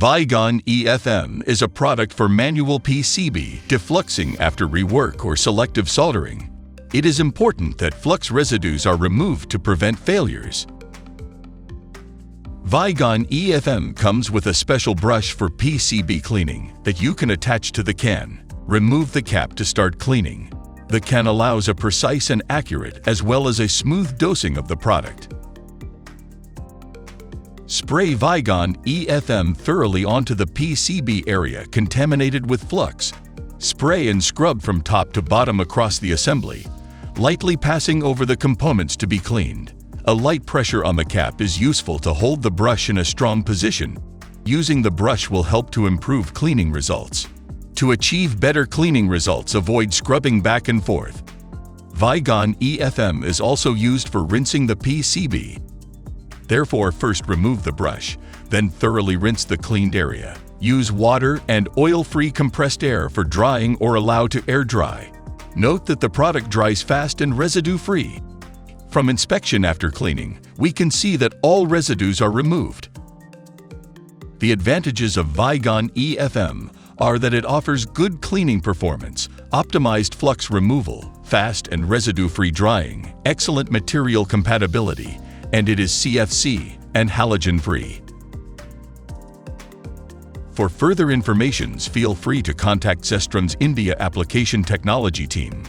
VIGON EFM is a product for manual PCB defluxing after rework or selective soldering. It is important that flux residues are removed to prevent failures. VIGON EFM comes with a special brush for PCB cleaning that you can attach to the can. Remove the cap to start cleaning. The can allows a precise and accurate as well as a smooth dosing of the product. Spray VIGON EFM thoroughly onto the PCB area contaminated with flux. Spray and scrub from top to bottom across the assembly, lightly passing over the components to be cleaned. A light pressure on the cap is useful to hold the brush in a strong position. Using the brush will help to improve cleaning results. To achieve better cleaning results, avoid scrubbing back and forth. VIGON EFM is also used for rinsing the PCB. Therefore, first remove the brush, then thoroughly rinse the cleaned area. Use water and oil-free compressed air for drying or allow to air dry. Note that the product dries fast and residue-free. From inspection after cleaning, we can see that all residues are removed. The advantages of VIGON EFM are that it offers good cleaning performance, optimized flux removal, fast and residue-free drying, excellent material compatibility, and it is CFC and halogen-free. For further information, feel free to contact Zestrum's India Application Technology team.